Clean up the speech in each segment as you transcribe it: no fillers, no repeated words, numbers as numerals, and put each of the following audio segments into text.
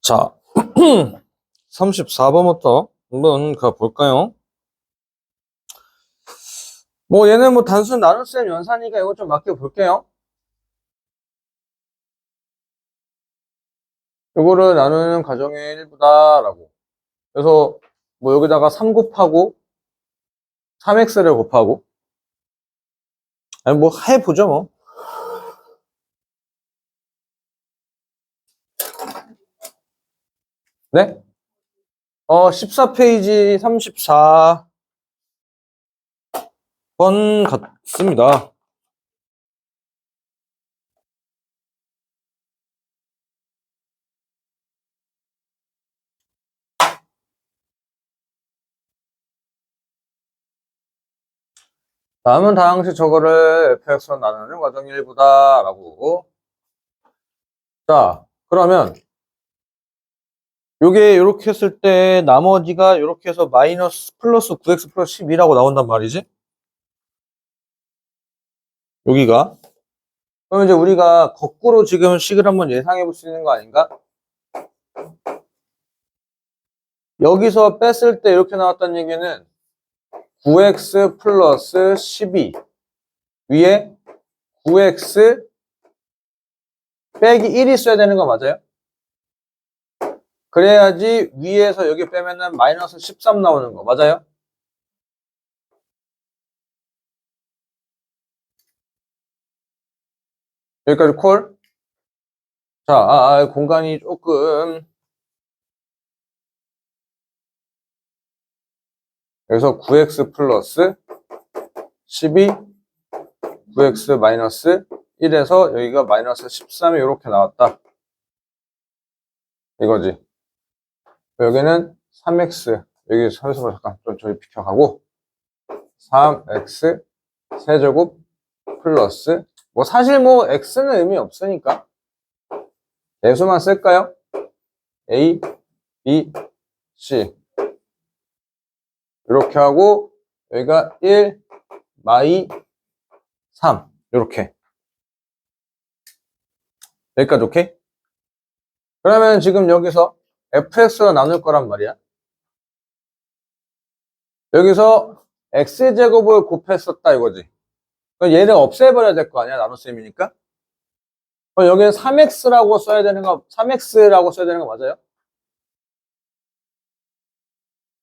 자, 34번부터 한번 가볼까요? 뭐 얘는 뭐 단순 나눗셈 연산이니까 이거 좀 맡겨볼게요. 이거를 나누는 과정의 일부다라고. 그래서 뭐 여기다가 3 곱하고 3x를 곱하고 아니 뭐 해보죠 뭐. 네? 14페이지 34번 같습니다. 다음은 다항식 저거를 fx로 나누는 과정의 일부다라고. 자, 그러면 요게 이렇게 했을 때 나머지가 이렇게 해서 마이너스 플러스 9x 플러스 12라고 나온단 말이지. 여기가. 그럼 이제 우리가 거꾸로 지금 식을 한번 예상해 볼 수 있는 거 아닌가? 여기서 뺐을 때 이렇게 나왔다는 얘기는 9x 플러스 12 위에 9x 빼기 1이 있어야 되는 거 맞아요? 그래야지 위에서 여기 빼면은 마이너스 13 나오는 거 맞아요? 여기까지 콜? 자, 공간이 조금 여기서 9x 플러스 12 9x 마이너스 1에서 여기가 마이너스 13이 이렇게 나왔다. 이거지. 여기는 3x 여기 서에서 잠깐 좀 저기 비켜가고 3x 세제곱 플러스 뭐 사실 뭐 x는 의미 없으니까 대수만 쓸까요? a, b, c 이렇게 하고 여기가 1, 마이 3 이렇게 여기까지 오케이? 그러면 지금 여기서 fx로 나눌 거란 말이야. 여기서 x제곱을 곱했었다 이거지. 그럼 얘를 없애버려야 될 거 아니야 나눗셈이니까. 그럼 여기는 3x라고 써야 되는 거 3x라고 써야 되는 거 맞아요?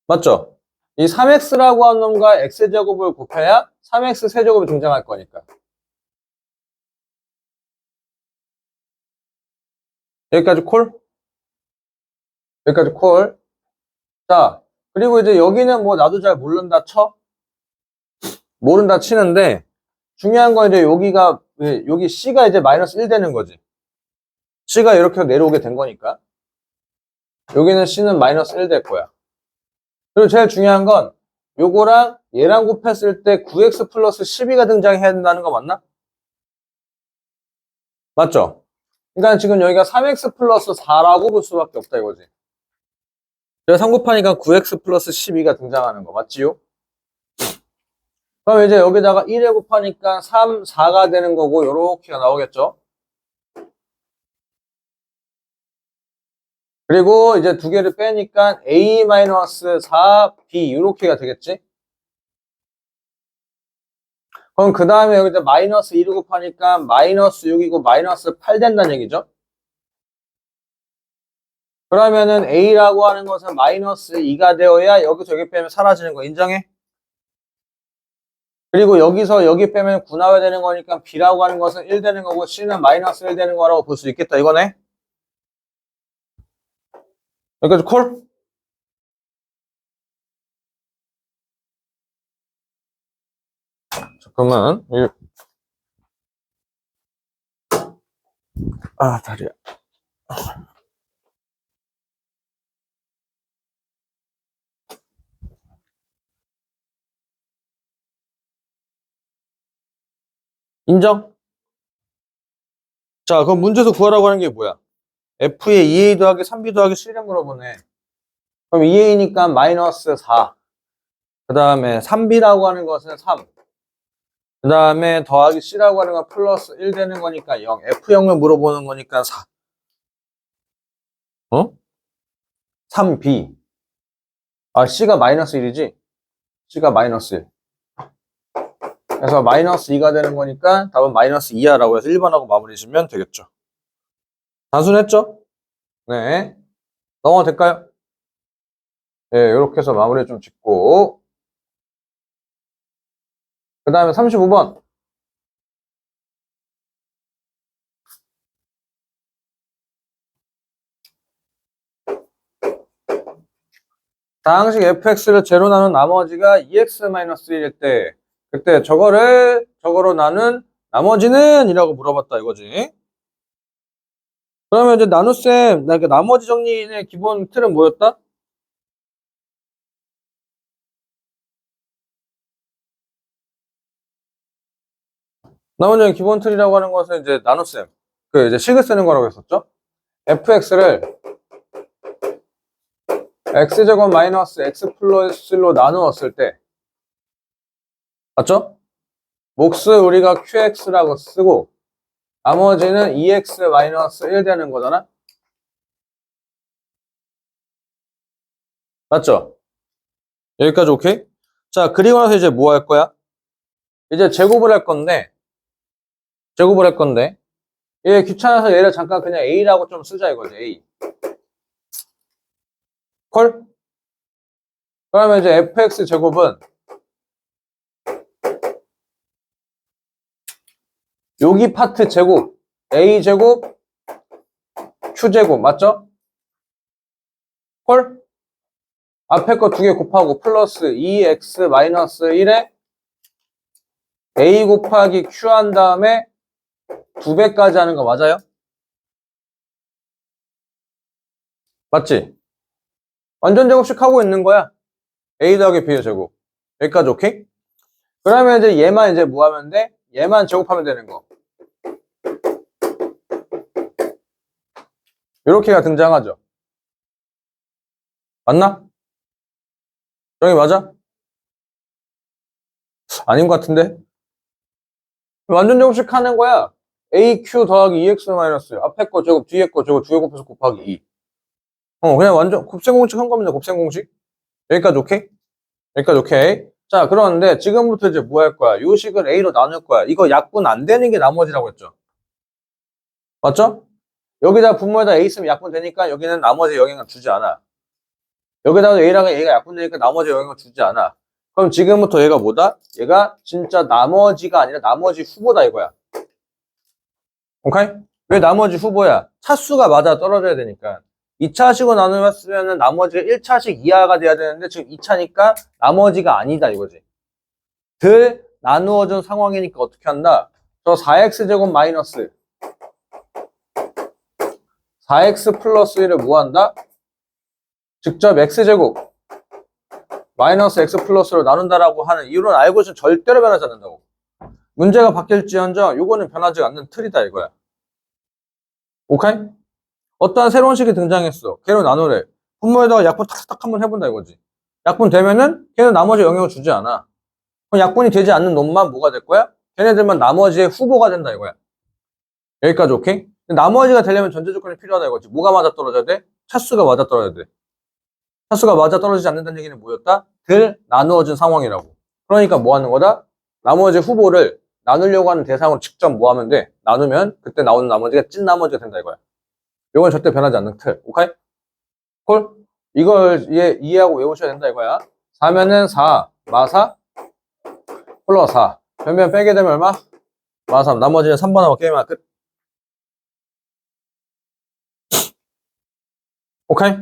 맞죠? 이 3x라고 한 놈과 x제곱을 곱해야 3x 세제곱이 등장할 거니까. 여기까지 콜? 여기까지 콜. 자, 그리고 이제 여기는 뭐 나도 잘 모른다 쳐? 모른다 치는데 중요한 건 이제 여기가 여기 c가 이제 마이너스 1 되는 거지. c가 이렇게 내려오게 된 거니까. 여기는 c는 마이너스 1 될 거야. 그리고 제일 중요한 건 요거랑 얘랑 곱했을 때 9x 플러스 12가 등장해야 된다는 거 맞나? 맞죠? 그러니까 지금 여기가 3x 플러스 4라고 볼 수밖에 없다 이거지. 그래서 3 곱하니까 9x 플러스 12가 등장하는 거 맞지요? 그럼 이제 여기다가 1에 곱하니까 3, 4가 되는 거고 요렇게가 나오겠죠? 그리고 이제 두 개를 빼니까 a-4, b 이렇게가 되겠지? 그럼 그 다음에 여기다 마이너스 2를 곱하니까 마이너스 6이고 마이너스 8 된다는 얘기죠? 그러면은 a라고 하는 것은 마이너스 2가 되어야 여기서 여기 빼면 사라지는 거 인정해? 그리고 여기서 여기 빼면 9 나와야 되는 거니까 b라고 하는 것은 1 되는 거고 c는 마이너스 1 되는 거라고 볼 수 있겠다 이거네? 여기까지 콜? 잠깐만 다리야. 인정? 자, 그럼 문제에서 구하라고 하는 게 뭐야? f의 2a 더하기 3b 더하기 c를 물어보네. 그럼 2a니까 마이너스 4. 그 다음에 3b라고 하는 것은 3. 그 다음에 더하기 c라고 하는 건 플러스 1 되는 거니까 0. f0을 물어보는 거니까 4. 어? 3b. 아, c가 마이너스 1이지? c가 마이너스 1. 그래서 마이너스 2가 되는 거니까 답은 마이너스 2야 라고 해서 1번하고 마무리 지으면 되겠죠. 단순했죠? 네. 넘어가도 될까요? 네, 이렇게 해서 마무리 좀 짓고. 그 다음에 35번. 다항식 fx를 제로 나눈 나머지가 2x-1일 때, 그때 저거로 나눈 나머지는 이라고 물어봤다 이거지. 그러면 이제 나눗셈, 나머지 정리의 기본 틀은 뭐였다? 나머지 정리 기본 틀이라고 하는 것은 이제 나눗셈, 그 이제 식을 쓰는 거라고 했었죠? fx를 x제곱 마이너스 x 플러스 1로 나누었을 때, 맞죠? 몫을 우리가 qx라고 쓰고, 나머지는 2x-1 되는 거잖아? 맞죠? 여기까지 오케이? 자, 그리고 나서 이제 뭐 할 거야? 이제 제곱을 할 건데, 얘 귀찮아서 얘를 잠깐 그냥 a라고 좀 쓰자 이거지, a. 콜? 그러면 이제 fx 제곱은 여기 파트 제곱, a 제곱, q 제곱, 맞죠? 콜? 앞에 거 두 개 곱하고 플러스 2x-1에 a 곱하기 q 한 다음에 2배까지 하는 거 맞아요? 맞지? 완전 제곱식 하고 있는 거야. a 더하기 b의 제곱. 여기까지 오케이? 그러면 이제 얘만 이제 뭐 하면 돼? 얘만 제곱하면 되는 거. 요렇게가 등장하죠. 맞나? 여기 맞아? 아닌 것 같은데? 완전 제곱식 하는 거야. aq 더하기 2x 앞에 거 제곱, 뒤에 거 제곱, 두 개 곱해서 곱하기 2. 그냥 완전 곱셈공식 한 겁니다. 곱셈공식. 여기까지 오케이? 여기까지 오케이. 자, 그런데 지금부터 이제 뭐 할 거야? 요 식을 a로 나눌 거야. 이거 약분 안 되는 게 나머지라고 했죠. 맞죠? 여기다 분모에다 a 있으면 약분 되니까 여기는 나머지 영향을 주지 않아. 여기다가 a랑 a가 약분되니까 나머지 영향을 주지 않아. 그럼 지금부터 얘가 뭐다? 얘가 진짜 나머지가 아니라 나머지 후보다 이거야. 오케이? 왜 나머지 후보야? 차수가 맞아 떨어져야 되니까. 2차식으로 나누면 나머지가 1차식 이하가 돼야 되는데 지금 2차니까 나머지가 아니다 이거지. 들 나누어준 상황이니까 어떻게 한다? 저 4x제곱 마이너스 4x 플러스 1을 뭐 한다? 직접 x제곱 마이너스 x 플러스로 나눈다라고 하는 이유는 알고 있으면 절대로 변하지 않는다고. 문제가 바뀔지언정 요거는 변하지 않는 틀이다 이거야. 오케이? 어떠한 새로운 식이 등장했어. 걔로 나누래. 분모에다가 약분 탁탁 한번 해본다 이거지. 약분 되면은 걔는 나머지 영향을 주지 않아. 그럼 약분이 되지 않는 놈만 뭐가 될 거야? 걔네들만 나머지의 후보가 된다 이거야. 여기까지 오케이? 나머지가 되려면 전제 조건이 필요하다 이거지. 뭐가 맞아떨어져야 돼? 차수가 맞아떨어져야 돼. 차수가 맞아떨어지지 않는다는 얘기는 뭐였다? 들 나누어진 상황이라고. 그러니까 뭐 하는 거다? 나머지 후보를 나누려고 하는 대상으로 직접 뭐 하면 돼? 나누면 그때 나오는 나머지가 찐 나머지가 된다 이거야. 이건 절대 변하지 않는 틀. 오케이? 콜? 이걸 이해하고 외우셔야 된다 이거야. 4면은 4, 마사, 플러스 4. 변변 빼게 되면 얼마? 마사. 나머지는 3번하고 게임하면 끝. 오케이?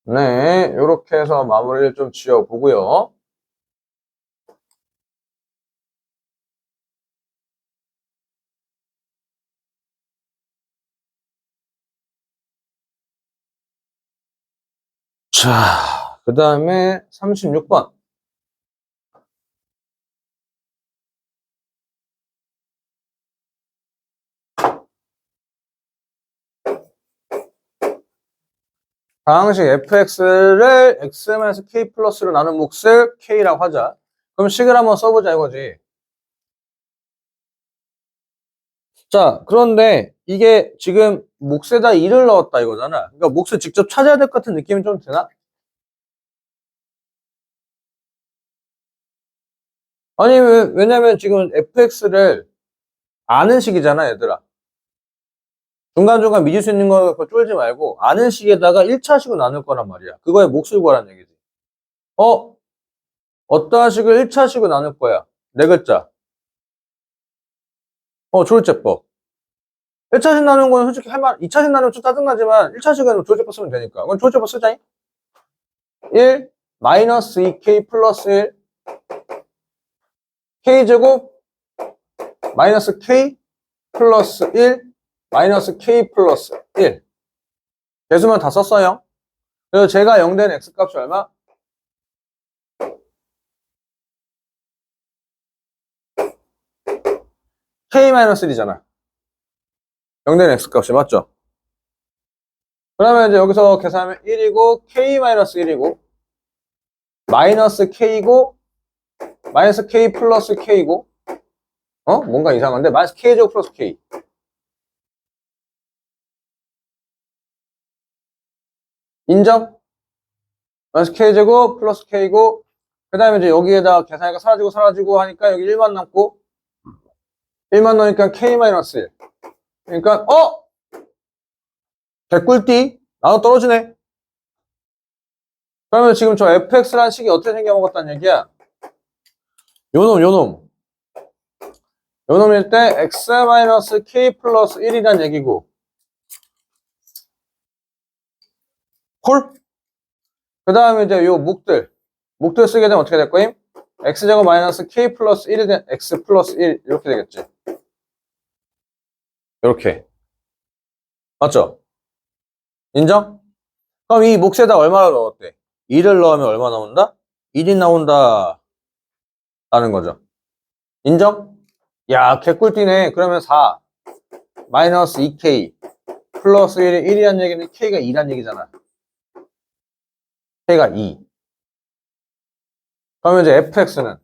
네, 이렇게 해서 마무리를 좀 지어보고요. 자, 그 다음에 36번. 다항식 fx를 x-k 플러스로 나눈 몫을 k라고 하자. 그럼 식을 한번 써보자 이거지. 자, 그런데 이게 지금 몫에다 2를 넣었다 이거잖아. 그러니까 몫을 직접 찾아야 될 것 같은 느낌이 좀 드나? 아니, 왜냐면 지금 fx를 아는 식이잖아, 얘들아. 중간중간 믿을 수 있는 거 쫄지 말고 아는 식에다가 1차식을 나눌 거란 말이야. 그거에 몫을 구하라는 얘기지. 어? 어떠한 식을 1차식을 나눌 거야? 네 글자. 조울제법. 1차식 나누는 거는 솔직히 할 말, 2차식 나누면 좀 짜증나지만 1차식은 조울제법 쓰면 되니까. 그럼 조울제법 쓰자잉. 1 마이너스 2k 플러스 1 k제곱 마이너스 k 플러스 1 마이너스 k 플러스 1 개수만 다 썼어요. 그래서 제가 0된 x값이 얼마? k 마이너스 1이잖아. 0된 x값이 맞죠? 그러면 이제 여기서 계산하면 1이고 k 마이너스 1이고 마이너스 k고 마이너스 k 플러스 k고 뭔가 이상한데 마이너스 k제곱 플러스 k 인정? 마이너스 k제곱 플러스 k고 그 다음에 이제 여기에다 계산하니까 사라지고 하니까 여기 1만 남고 1만 넣으니까 k 마이너스 1 그러니까 개꿀띠 나도 떨어지네. 그러면 지금 저 fx라는 식이 어떻게 생겨먹었다는 얘기야? 요놈일 때 x 마이너스 k 플러스 1이란 얘기고 콜? 그 다음에 이제 요 목들 쓰게 되면 어떻게 될 거임? x제곱 마이너스 k 플러스 1이 된 x 플러스 1 이렇게 되겠지. 이렇게 맞죠? 인정? 그럼 이 몫에다 얼마를 넣었대? 2를 넣으면 얼마 나온다? 1이 나온다 라는 거죠. 인정? 야 개꿀띠네. 그러면 4 마이너스 2k 플러스 1이 1이란 얘기는 k가 2란 얘기잖아. k가 2. 그러면 이제 fx는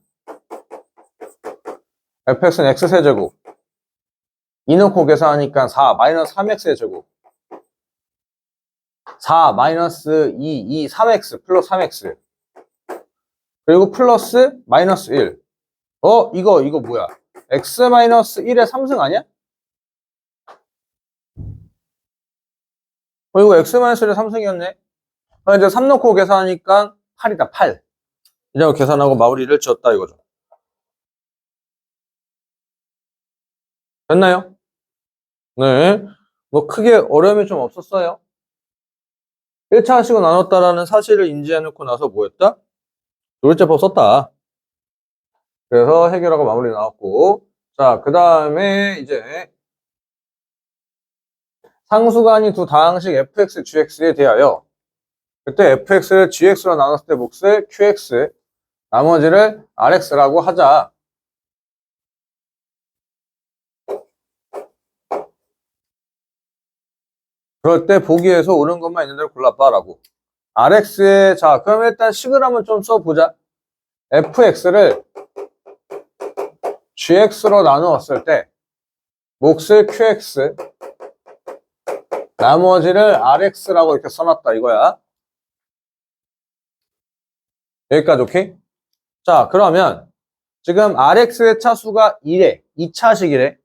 x세제곱 2 넣고 계산하니까 4 마이너스 3x세제곱 4 마이너스 2 3x 플러스 3x 그리고 플러스 마이너스 1 이거 뭐야? x 마이너스 1의 3승 아니야? 이거 x 마이너스 1의 3승이었네. 이제 3 넣고 계산하니까 8이다 8 이제 계산하고 마무리를 지었다 이거죠. 됐나요? 네. 뭐 크게 어려움이 좀 없었어요. 1차식으로 나눴다라는 사실을 인지해놓고 나서 뭐였다? 조울제법 썼다. 그래서 해결하고 마무리 나왔고 자, 그 다음에 이제 상수간이 두 다항식 fx, gx에 대하여 그때 fx를 gx로 나눴을 때 몫을 qx 나머지를 rx라고 하자. 그럴 때 보기에서 옳은 것만 있는 대로 골라봐라고. rx에 자 그럼 일단 식을 한번 좀 써보자. fx를 gx로 나누었을 때 몫을 qx 나머지를 rx라고 이렇게 써놨다 이거야. 여기까지 오케이? 자 그러면 지금 rx의 차수가 2래 2차식이래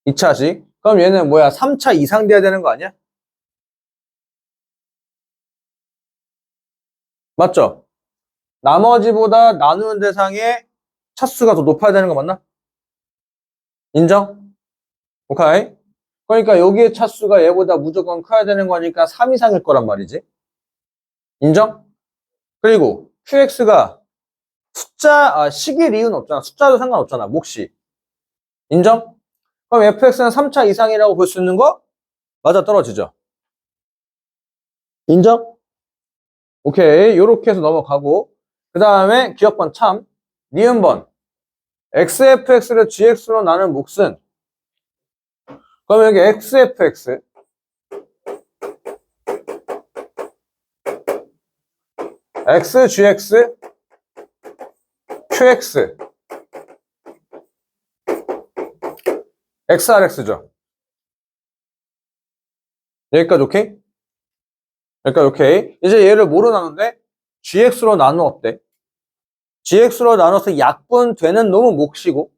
2차식 그럼 얘는 뭐야 3차 이상 돼야 되는 거 아니야? 맞죠? 나머지보다 나누는 대상의 차수가 더 높아야 되는 거 맞나? 인정? 오케이. 그러니까 여기의 차수가 얘보다 무조건 커야 되는 거니까 3 이상일 거란 말이지. 인정? 그리고 qx가 식일 이유는 없잖아. 숫자도 상관없잖아. 몫이. 인정? 그럼 fx는 3차 이상이라고 볼 수 있는 거? 맞아 떨어지죠. 인정? 오케이. 요렇게 해서 넘어가고 그 다음에 기억번 참 니은번 xfx를 gx로 나눈 몫은 그러면 여기 xfx xgx qx XRX죠. 여기까지 오케이? 여기까지 오케이. 이제 얘를 뭐로 나누는데? GX로 나누어 어때? GX로 나눠서 약분되는 놈은 몫이고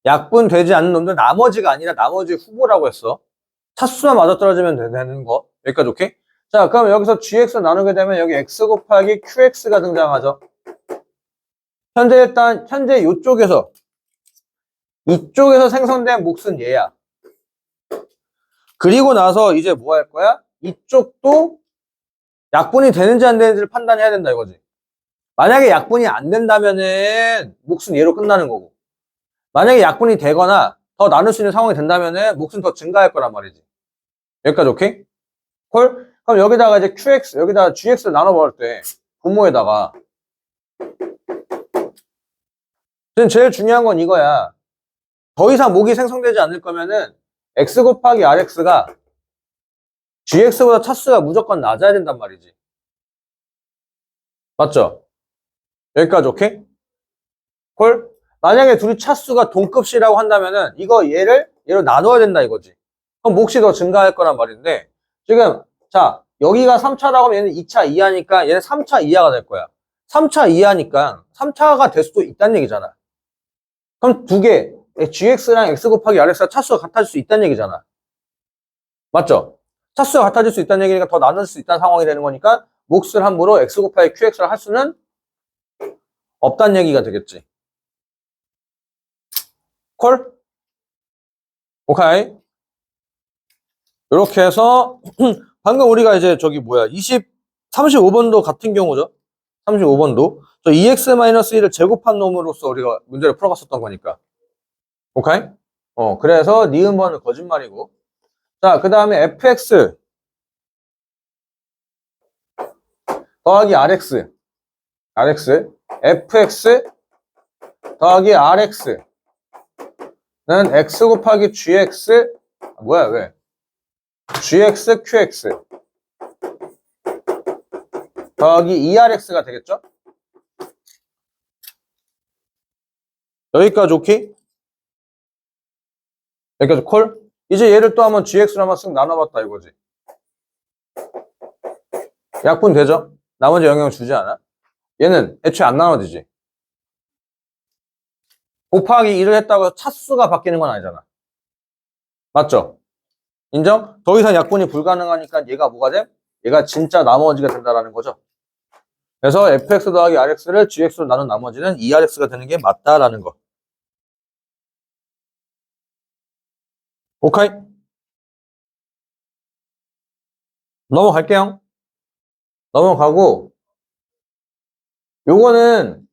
약분되지 않는 놈들 나머지가 아니라 나머지 후보라고 했어. 차수만 맞아떨어지면 되는 거. 여기까지 오케이? 자, 그럼 여기서 GX 나누게 되면 여기 X 곱하기 QX가 등장하죠. 현재 이쪽에서 생성된 몫은 얘야. 그리고 나서 이제 뭐 할 거야? 이쪽도 약분이 되는지 안 되는지를 판단해야 된다 이거지. 만약에 약분이 안 된다면은 몫은 얘로 끝나는 거고. 만약에 약분이 되거나 더 나눌 수 있는 상황이 된다면은 몫은 더 증가할 거란 말이지. 여기까지 오케이? 콜? 그럼 여기다가 이제 QX, 여기다가 GX를 나눠버릴 때 분모에다가 제일 중요한 건 이거야. 더 이상 몫이 생성되지 않을 거면은 X 곱하기 RX가 GX보다 차수가 무조건 낮아야 된단 말이지. 맞죠? 여기까지 오케이? 콜? 만약에 둘이 차수가 동급이라고 한다면은 얘로 나눠야 된다 이거지. 그럼 몫이 더 증가할 거란 말인데 지금 자 여기가 3차라고 하면 얘는 2차 이하니까 얘는 3차 이하가 될 거야. 3차 이하니까 3차가 될 수도 있다는 얘기잖아. 그럼 두 개 GX랑 X 곱하기 RX가 차수가 같아질 수 있다는 얘기잖아. 맞죠? 차수가 같아질 수 있다는 얘기니까 더 나눌 수 있다는 상황이 되는 거니까 몫을 함부로 X 곱하기 QX를 할 수는 없다는 얘기가 되겠지. 콜? 오케이. 이렇게 해서 방금 우리가 이제 저기 뭐야 35번도 같은 경우죠. 35번도 저 2x-1을 제곱한 놈으로서 우리가 문제를 풀어갔었던 거니까. 오케이? 그래서 니은번은 거짓말이고. 자, 그 다음에 fx 더하기 rx fx 더하기 rx는 x 곱하기 gx 뭐야 왜 gx qx 더하기 2rx가 되겠죠? 여기까지 오케이? 여기까지 콜? 이제 얘를 또 한번 gx로 한번 쓱 나눠봤다 이거지. 약분 되죠? 나머지 영향을 주지 않아? 얘는 애초에 안 나눠지지. 곱하기 1을 했다고 해서 차수가 바뀌는 건 아니잖아. 맞죠? 인정? 더 이상 약분이 불가능하니까 얘가 뭐가 돼? 얘가 진짜 나머지가 된다라는 거죠. 그래서 fx 더하기 rx를 gx로 나눈 나머지는 2rx가 되는 게 맞다라는 거. 오케이? 넘어갈게요. 넘어가고 요거는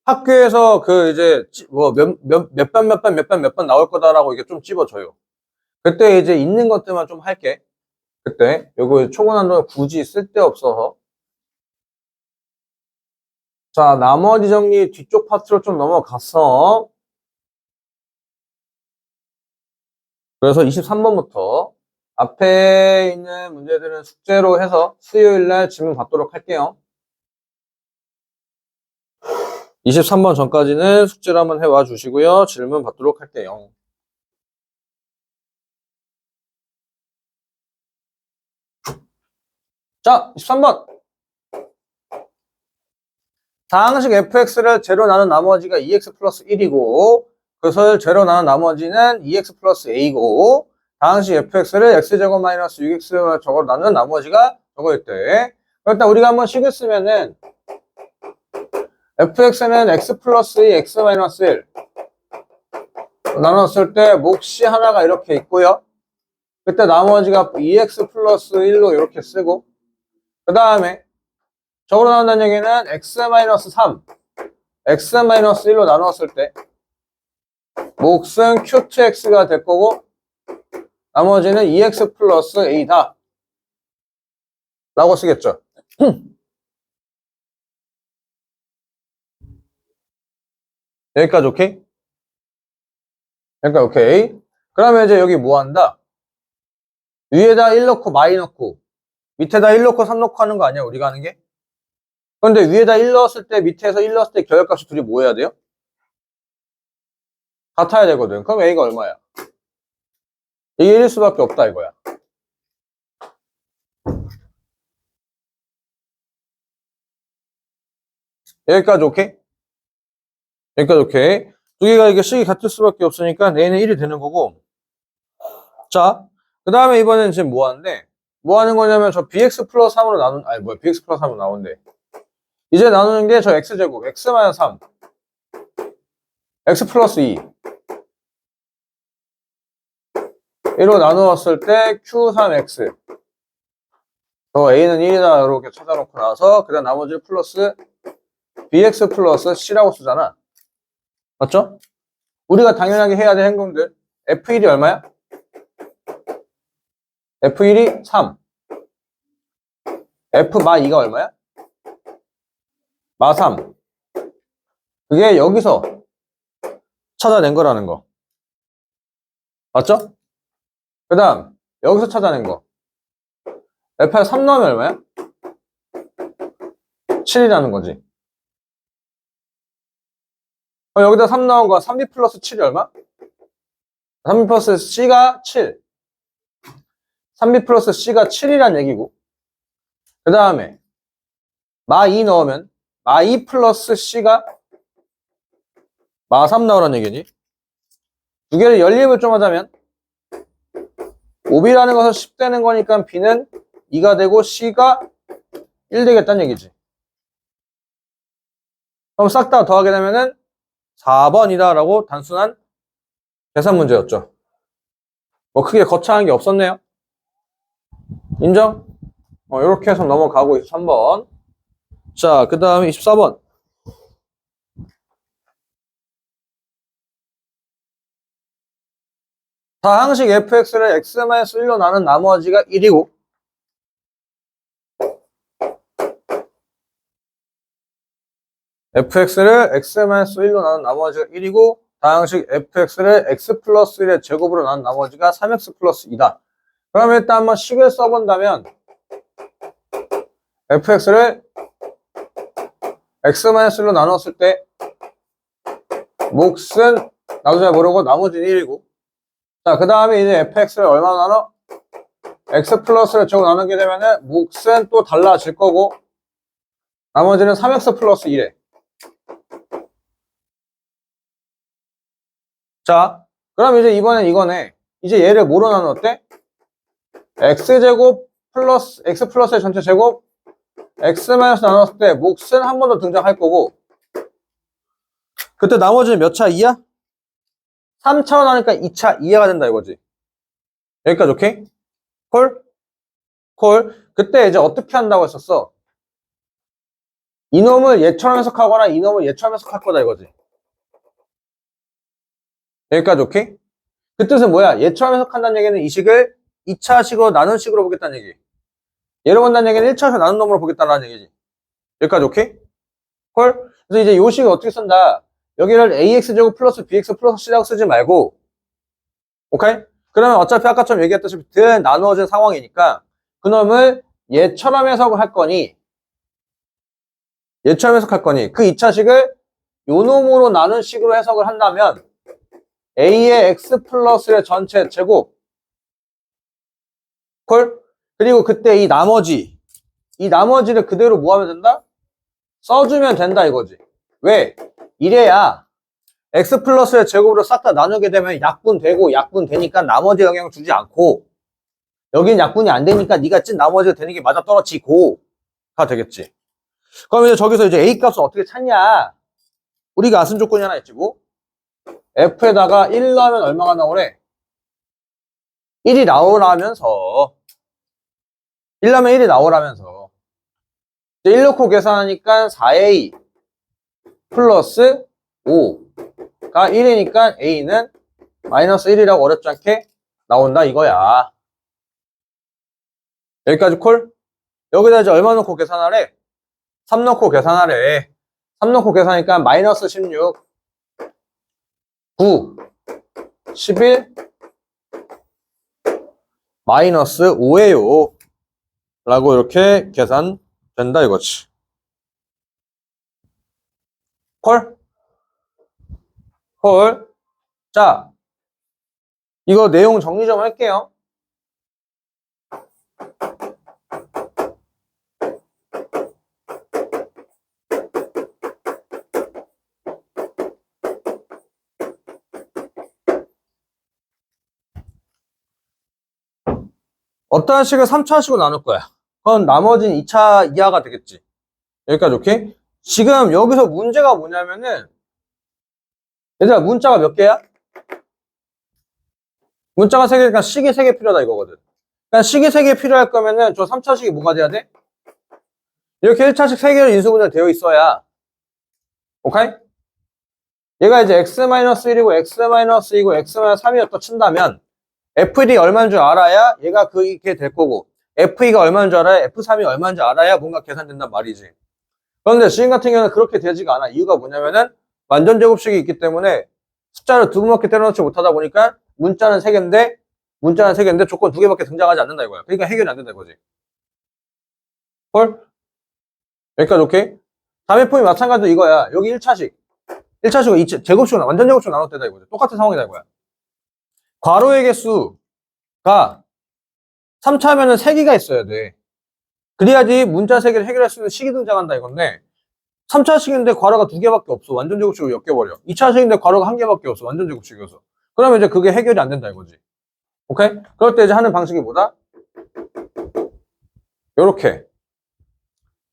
학교에서 그 이제 뭐 몇 번 나올 거다라고 이게 좀 찝어줘요. 그때 이제 있는 것들만 좀 할게. 그때 요거 초고난도 굳이 쓸데없어서. 자, 나머지 정리 뒤쪽 파트로 좀 넘어갔어. 그래서 23번부터 앞에 있는 문제들은 숙제로 해서 수요일날 질문 받도록 할게요. 23번 전까지는 숙제를 한번 해와 주시고요. 질문 받도록 할게요. 자, 23번. 다항식 fx를 제로 나눈 나머지가 2x 플러스 1이고 그것을 제로 나눈 나머지는 2x 플러스 a고 다항식 fx를 x제곱 마이너스 6x 저걸 나눈 나머지가 저거일 때 일단 우리가 한번 식을 쓰면은 fx는 x 플러스 2, x 마이너스 1 나눴을 때 몫이 하나가 이렇게 있고요. 그때 나머지가 2x 플러스 1로 이렇게 쓰고 그 다음에 저거로 나온다는 얘기는 x-3 x-1로 나누었을 때 몫은 q2x가 될 거고 나머지는 2x 플러스 a다 라고 쓰겠죠. 여기까지 오케이? 여기까지 오케이. 그러면 이제 여기 뭐 한다? 위에다 1 넣고 마이 넣고 밑에다 1 넣고 3 넣고 하는 거 아니야 우리가 하는 게? 그런데 위에다 1 넣었을 때 밑에서 1 넣었을 때 결혈값이 둘이 뭐 해야 돼요? 같아야 되거든. 그럼 A가 얼마야? 이게 1일 수밖에 없다 이거야. 여기까지 오케이? 여기까지 오케이. 두 개가 이게 식이 같을 수밖에 없으니까 A는 1이 되는 거고. 자, 그 다음에 이번엔 지금 뭐 하는데? 뭐 하는 거냐면 저 bx 플러스 3으로 아니 뭐야, bx 플러스 3으로 나오는데. 이제 나누는 게 저 x제곱, x 마이너스 3, x 플러스 2. 이로 나누었을 때 q3x. A는 1이다 이렇게 찾아놓고 나서 그 다음 나머지 플러스 bx 플러스 c라고 쓰잖아. 맞죠? 우리가 당연하게 해야 될 행동들. f1이 얼마야? f1이 3. f 마 2가 얼마야? 마 3. 그게 여기서 찾아낸 거라는 거. 맞죠? 그 다음 여기서 찾아낸 거. f에 3 넣으면 얼마야? 7이라는 거지. 여기다 3 넣은 거 3b 플러스 7이 얼마? 3b 플러스 c가 7. 3b 플러스 c가 7이란 얘기고. 그 다음에 마 2 넣으면 마 2 플러스 c가 마 3 나오란 얘기니? 두 개를 연립을 좀 하자면 5b라는 것은 10 되는 거니까 b는 2가 되고 c가 1 되겠다는 얘기지. 그럼 싹 다 더하게 되면은 4번이다 라고 단순한 계산 문제였죠. 뭐 크게 거창한 게 없었네요. 인정? 이렇게 해서 넘어가고 23번. 자, 그 다음에 24번. 다항식 fx를 x-1로 나눈 나머지가 1이고 fx를 x-1로 나눈 나머지가 1이고 다항식 fx를 x 플러스 1의 제곱으로 나눈 나머지가 3x 플러스 2다. 그럼 일단 한번 식을 써본다면 fx를 x-1로 나눴을 때 몫은 나도 잘 모르고 나머지는 1이고 자, 그 다음에 이제 fx를 얼마나 나눠? x 플러스를 제곱 나누게 되면은 몫은 또 달라질 거고 나머지는 3x 플러스 1에. 자, 그럼 이제 이번엔 이거네. 이제 얘를 뭐로 나눴대? x제곱 플러스 x 플러스의 전체 제곱 x 마이너스 나눴을 때 몫은 한 번 더 등장할 거고 그때 나머지는 몇 차 2야? 3차로 나니까 2차 2가 된다 이거지. 여기까지 오케이? 콜? 콜. 그때 이제 어떻게 한다고 했었어? 이놈을 얘처럼 해석하거나 이놈을 얘처럼 해석할 거다 이거지. 여기까지 오케이? 그 뜻은 뭐야? 얘처럼 해석한다는 얘기는 이 식을 2차식으로 나눈 식으로 보겠다는 얘기. 얘로 본다는 얘기는 1차식으로 나눈 놈으로 보겠다는 얘기지. 여기까지 오케이? 콜? 그래서 이제 요 식을 어떻게 쓴다? 여기를 ax제곱 플러스 bx 플러스 c라고 쓰지 말고 오케이? 그러면 어차피 아까처럼 얘기했다시피 든 나누어진 상황이니까 그놈을 얘처럼 해석을 할 거니 얘처럼 해석할 거니 그 2차식을 요 놈으로 나눈 식으로 해석을 한다면 a의 x 플러스의 전체 제곱 콜? 그리고 그때 이 나머지를 그대로 뭐 하면 된다? 써주면 된다 이거지. 왜? 이래야 x 플러스의 제곱으로 싹 다 나누게 되면 약분되고 약분되니까 나머지 영향 주지 않고 여긴 약분이 안 되니까 네가 찐 나머지가 되는 게 맞아 떨어지고가 되겠지. 그럼 이제 저기서 이제 a 값을 어떻게 찾냐? 우리가 안 쓴 조건이 하나 있지 뭐? f에다가 1 넣으면 얼마가 나오래? 1이 나오라면서 1 넣으면 1이 나오라면서 1 넣고 계산하니까 4a 플러스 5가 1이니까 a는 마이너스 1이라고 어렵지 않게 나온다 이거야. 여기까지 콜? 여기다 이제 얼마 넣고 계산하래? 3 넣고 계산하래. 3 넣고 계산하니까 마이너스 16 9 11 마이너스 5예요 라고 이렇게 계산된다 이거지. 콜? 콜. 자, 이거 내용 정리 좀 할게요. 어떠한 식을 3차식으로 나눌 거야. 그건 나머지는 2차 이하가 되겠지. 여기까지 오케이? 지금 여기서 문제가 뭐냐면은 얘들아 문자가 몇 개야? 문자가 3개니까 식이 3개 필요하다 이거거든. 그러니까 식이 3개 필요할 거면은 저 3차식이 뭐가 돼야 돼? 이렇게 1차식 3개로 인수분해 되어 있어야 오케이? 얘가 이제 x-1이고 x-2이고 x-3이었다 친다면 FD 얼마인 줄 알아야 얘가 그게 될 거고 FE가 얼마인 줄 알아야 F3이 얼마인 줄 알아야 뭔가 계산된단 말이지. 그런데 지금 같은 경우는 그렇게 되지가 않아. 이유가 뭐냐면은 완전 제곱식이 있기 때문에 숫자를 두 번밖에 때려넣지 못하다 보니까 문자는 3개인데 조건 2개밖에 등장하지 않는다 이거야. 그러니까 해결이 안 된다 이거지. 헐? 여기까지 오케이? 다음에 폼이 마찬가지로 이거야. 여기 1차식은 제곱식으로 완전 제곱식으로 나눴다 이거지. 똑같은 상황이다 이거야. 괄호의 개수가 3차면은 3개가 있어야 돼. 그래야지 문자 3개를 해결할 수 있는 식이 등장한다 이건데 3차식인데 괄호가 2개밖에 없어. 완전 제곱식으로 엮여버려. 2차식인데 괄호가 1개밖에 없어. 완전 제곱식이어서. 그러면 이제 그게 해결이 안 된다 이거지. 오케이? 그럴 때 이제 하는 방식이 뭐다? 요렇게.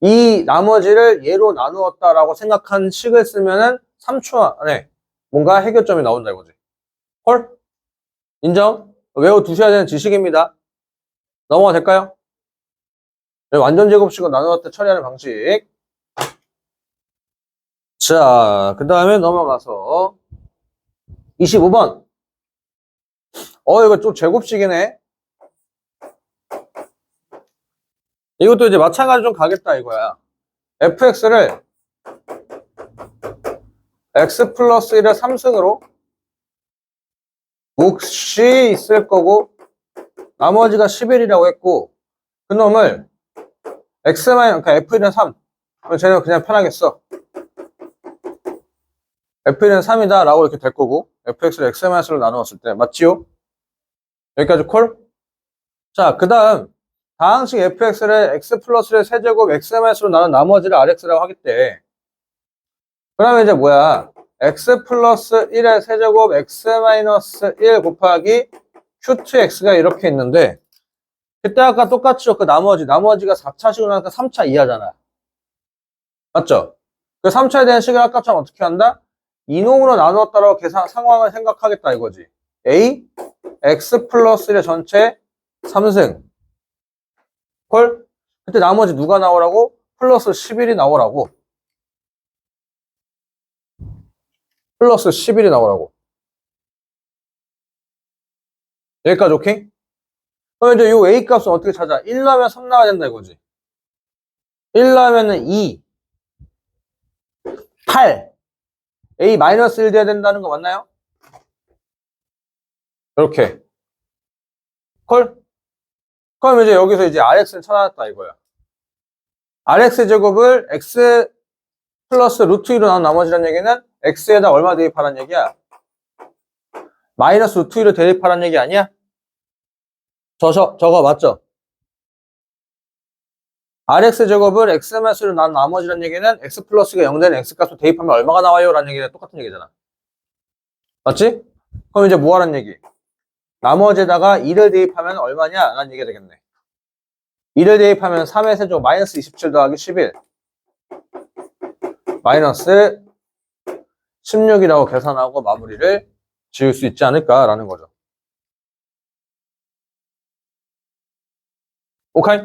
이 나머지를 얘로 나누었다라고 생각한 식을 쓰면은 3초 안에 뭔가 해결점이 나온다 이거지. 헐? 인정? 외워두셔야 되는 지식입니다. 넘어가 될까요? 완전 제곱식으로 나누었을 때 처리하는 방식. 자, 그 다음에 넘어가서 25번. 이거 좀 제곱식이네. 이것도 이제 마찬가지로 좀 가겠다 이거야. fx를 x 플러스 1의 3승으로 몫이 있을 거고 나머지가 11이라고 했고 그놈을 그러니까 f1은 3. 그럼 쟤는 그냥 편하게 써. f1은 3이다 라고 이렇게 될 거고 fx를 x-로 나누었을 때 맞지요? 여기까지 콜? 자, 그 다음 다항식 fx를 x 플러스 1의 세제곱 x-로 나눈 나머지를 rx라고 하겠대. 그러면 이제 뭐야? x 플러스 1의 세제곱 x 마이너스 1 곱하기 q2x가 이렇게 있는데 그때 아까 똑같죠? 그 나머지가 4차식으로 나니까 3차 이하잖아. 맞죠? 그 3차에 대한 식을 아까처럼 어떻게 한다? 이놈으로 나누었다라고 상황을 생각하겠다 이거지. A, x 플러스 1의 전체 3승. 콜? 그때 나머지 누가 나오라고? 플러스 11이 나오라고. 플러스 11이 나오라고. 여기까지 오케이? 그럼 이제 요 A 값은 어떻게 찾아? 1 나오면 3 나와야 된다 이거지. 1 나오면은 2, 8. A 마이너스 1 돼야 된다는 거 맞나요? 이렇게. 콜? 그럼 이제 여기서 이제 RX를 찾아놨다 이거야. RX 제곱을 X 플러스 루트 2로 나온 나머지란 얘기는 X에다 얼마 대입하란 얘기야? 마이너스 루트 2를 대입하란 얘기 아니야? 저거 맞죠? RX 제곱을 X 마이너스로 나온 나머지란 얘기는 X 플러스가 0 되는 X 값을 대입하면 얼마가 나와요? 라는 얘기는 똑같은 얘기잖아. 맞지? 그럼 이제 뭐 하란 얘기? 나머지에다가 2를 대입하면 얼마냐? 라는 얘기가 되겠네. 2를 대입하면 3의 세제곱 마이너스 27 더하기 11 마이너스 16이라고 계산하고 마무리를 지을 수 있지 않을까라는 거죠. 오케이?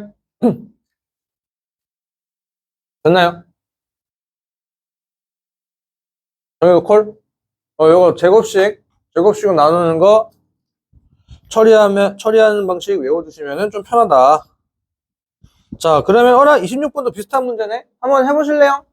됐나요? 이거 콜? 이거 제곱식으로 나누는 거 처리하는 방식 외워두시면 좀 편하다. 자, 그러면 26번도 비슷한 문제네? 한번 해보실래요?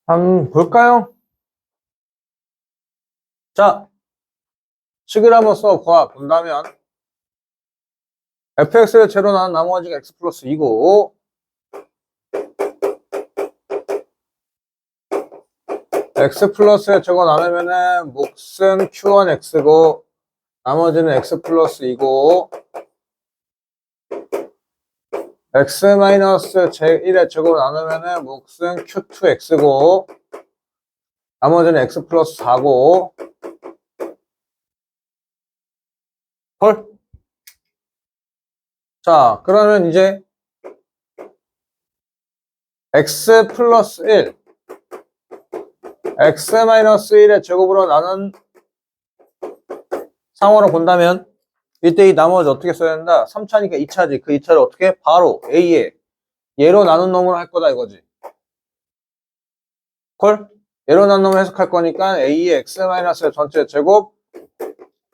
한번 볼까요? 자, 식을 한번 써본다면 fx의 제로 나는 나머지가 x 플러스 2고 x 플러스의 제곱 나누면은 몫은 q1x고 나머지는 x 플러스 2고 x 마이너스 제1의 제곱 나누면은 몫은 q2x고 나머지는 x 플러스 4고 헐. 자, 그러면 이제 x 플러스 1 x 마이너스 1의 제곱으로 나눈 상호로 본다면 이때 이 나머지 어떻게 써야 된다? 3차니까 2차지. 그 2차를 어떻게? 바로 a에 얘로 나눈 놈으로 할 거다 이거지. 콜? 얘로 나눈 놈을 해석할 거니까 a의 x 마이너스 전체 제곱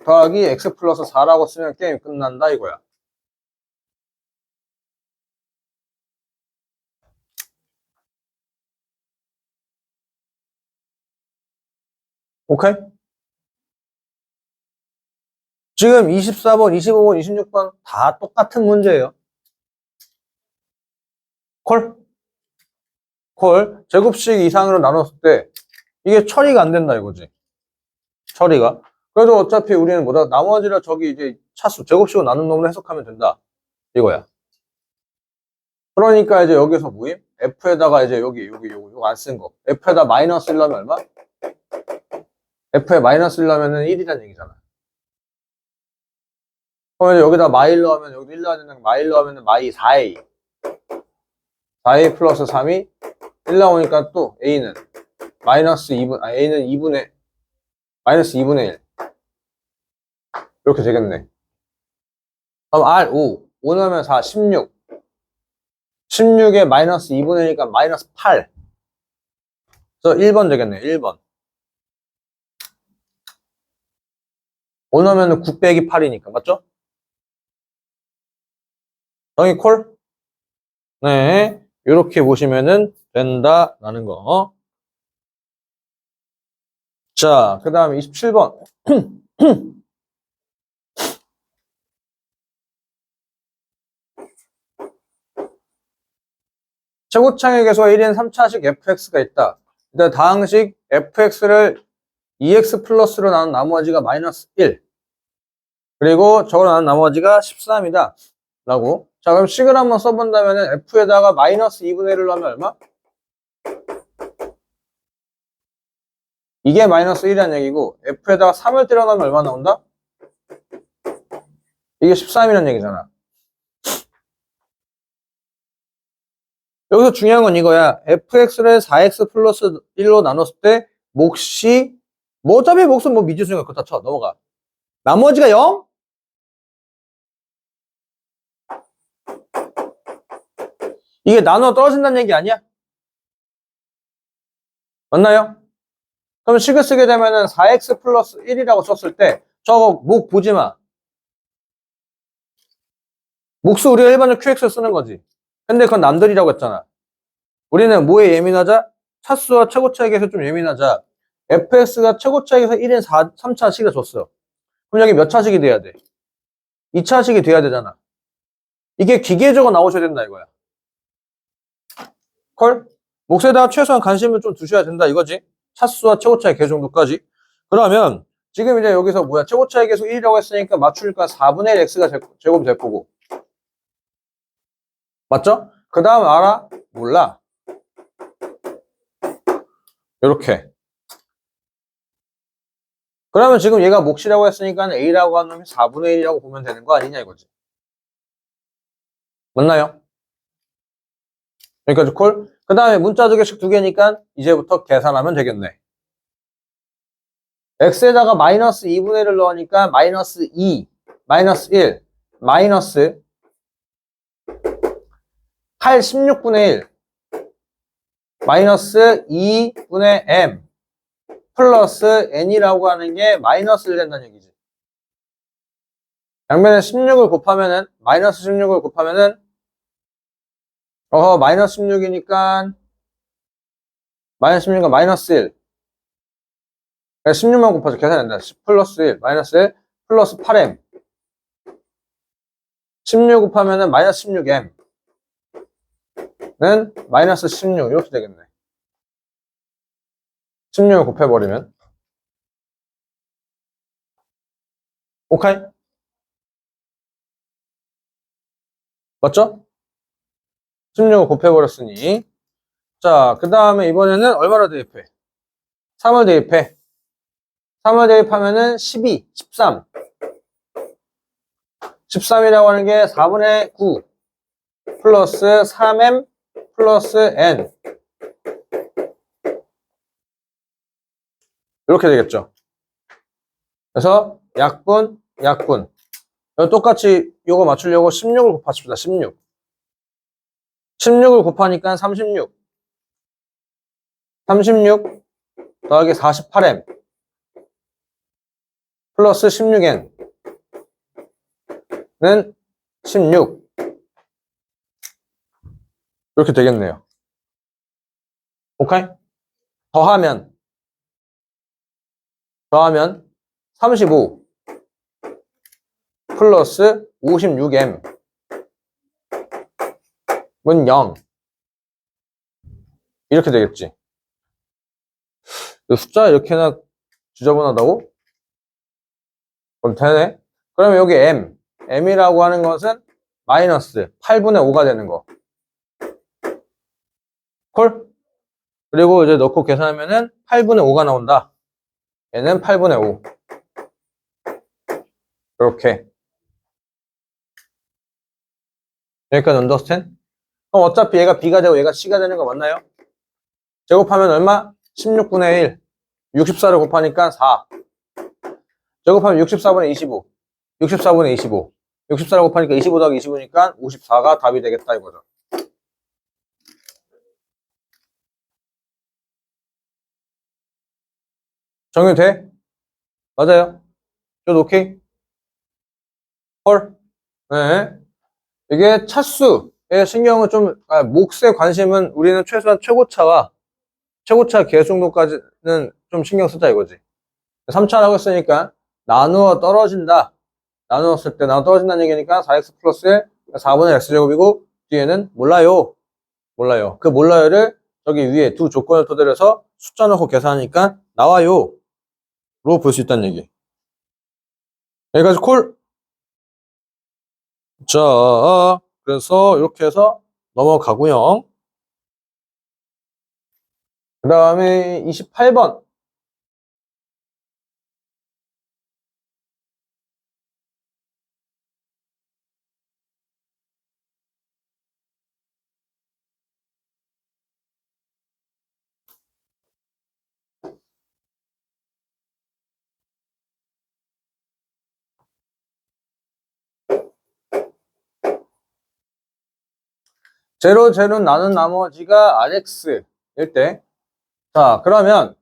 더하기 x 플러스 4라고 쓰면 게임 끝난다 이거야. 오케이? 지금 24번, 25번, 26번 다 똑같은 문제예요. 콜? 콜. 제곱식 이상으로 나눴을 때 이게 처리가 안 된다 이거지. 처리가. 그래도 어차피 우리는 뭐다? 나머지를 저기 이제 차수, 제곱식으로 나눈 놈으로 해석하면 된다. 이거야. 그러니까 이제 여기서 뭐임? F에다가 이제 요거 안 쓴 거. F에다 마이너스 1 넣으면 얼마? F에 마이너스 1 넣으면 1이라는 얘기잖아. 그러면 이제 여기다 마일 넣으면 여기도 1 넣어야 되는 마일 넣으면 마이 4A. 4A 플러스 3이 1 나오니까 또 A는 마이너스 2분, A는 2분의, 마이너스 2분의 1. 이렇게 되겠네. 그럼 R 5 넣으면 4, 16. 16에 마이너스 2분의 1이니까 마이너스 8. 그래서 1번 되겠네, 1번. 5 넣으면 9 빼기 8이니까, 맞죠? 정의 콜? 네. 이렇게 보시면은 된다라는 거. 자, 그 다음에 27번. 최고창의 계수가 1인 3차식 fx가 있다. 일단 다항식 fx를 2x 플러스로 나눈 나머지가 마이너스 1. 그리고 저걸 나눈 나머지가 13이다. 라고. 자, 그럼 식을 한번 써본다면 f에다가 마이너스 2분의 1을 넣으면 얼마? 이게 마이너스 1이라는 얘기고 f에다가 3을 때려 넣으면 얼마 나온다? 이게 13이라는 얘기잖아. 여기서 중요한 건 이거야. fx를 4x 플러스 1로 나눴을 때 몫이 뭐 어차피 몫은 뭐 미지수니까 그거 다 쳐. 넘어가. 나머지가 0? 이게 나눠 떨어진다는 얘기 아니야? 맞나요? 그럼 식을 쓰게 되면은 4x 플러스 1이라고 썼을 때 저거 목 보지 마. 몫을 우리가 일반적으로 qx 쓰는 거지. 근데 그건 남들이라고 했잖아. 우리는 뭐에 예민하자? 차수와 최고차익에서 좀 예민하자. fx가 최고차익에서 1인 3차식을 줬어. 그럼 여기 몇 차식이 돼야 돼? 2차식이 돼야 되잖아. 이게 기계적으로 나오셔야 된다 이거야. 콜? 몫에다가 최소한 관심을 좀 두셔야 된다 이거지. 차수와 최고차익 개 정도까지. 그러면 지금 이제 여기서 뭐야? 최고차익에서 1이라고 했으니까 맞추니까 4분의 1 x가 제곱이 될 거고. 맞죠? 그 다음 알아? 몰라. 요렇게. 그러면 지금 얘가 몫이라고 했으니까 A라고 하는 놈이 4분의 1이라고 보면 되는 거 아니냐 이거지. 맞나요? 여기까지 콜? 그 다음에 문자 두 개씩 두 개니까 이제부터 계산하면 되겠네. x에다가 마이너스 2분의 1을 넣으니까 마이너스 2, 마이너스 1, 마이너스 8, 16분의 1, 마이너스 2분의 m, 플러스 n이라고 하는 게 마이너스 1 된다는 얘기지. 양면에 16을 곱하면은, 마이너스 16을 곱하면은, 마이너스 16이니까 마이너스 16과 마이너스 1. 16만 곱하죠. 계산된다. 10 플러스 1, 마이너스 1, 플러스 8m. 16 곱하면은 마이너스 16m는 마이너스 16 이렇게 되겠네. 16을 곱해버리면 오케이? 맞죠? 16을 곱해버렸으니 자, 그 다음에 이번에는 얼마로 대입해? 3을 대입해. 3을 대입하면은 12, 13. 13이라고 하는 게 4분의 9 플러스 3m 플러스 n 이렇게 되겠죠. 그래서 약분, 약분. 똑같이 이거 맞추려고 16을 곱합시다. 16. 16을 곱하니까 36. 36 더하기 48m 플러스 16n는 16. 이렇게 되겠네요. 오케이? 더하면 35 플러스 56m은 0. 이렇게 되겠지. 숫자 이렇게나 지저분하다고? 그럼 되네. 그러면 여기 m이라고 하는 것은 마이너스 8분의 5가 되는 거. 콜? 그리고 이제 넣고 계산하면은 8분의 5가 나온다. 얘는 8분의 5. 이렇게. 여기까지 언더스탠? 그럼 어차피 얘가 b가 되고 얘가 c가 되는 거 맞나요? 제곱하면 얼마? 16분의 1. 64를 곱하니까 4. 제곱하면 64분의 25. 64분의 25. 64를 곱하니까 25 더하기 25니까 54가 답이 되겠다 이거죠. 정리돼? 맞아요. 저도 오케이? 헐? 네. 이게 차수의 신경은 좀, 몫의 관심은 우리는 최소한 최고차 계속도까지는 좀 신경 쓰자 이거지. 3차라고 했으니까 나누어 떨어진다. 나누었을 때 나누어 떨어진다는 얘기니까 4x 플러스 4분의 x제곱이고 뒤에는 몰라요. 몰라요. 그 몰라요를 저기 위에 두 조건을 토대로 해서 숫자 넣고 계산하니까 나와요. 로 볼 수 있다는 얘기. 여기까지 콜. 자, 그래서 이렇게 해서 넘어가고요. 그 다음에 28번. 제로 나눈 나머지가 RX일 때. 자, 그러면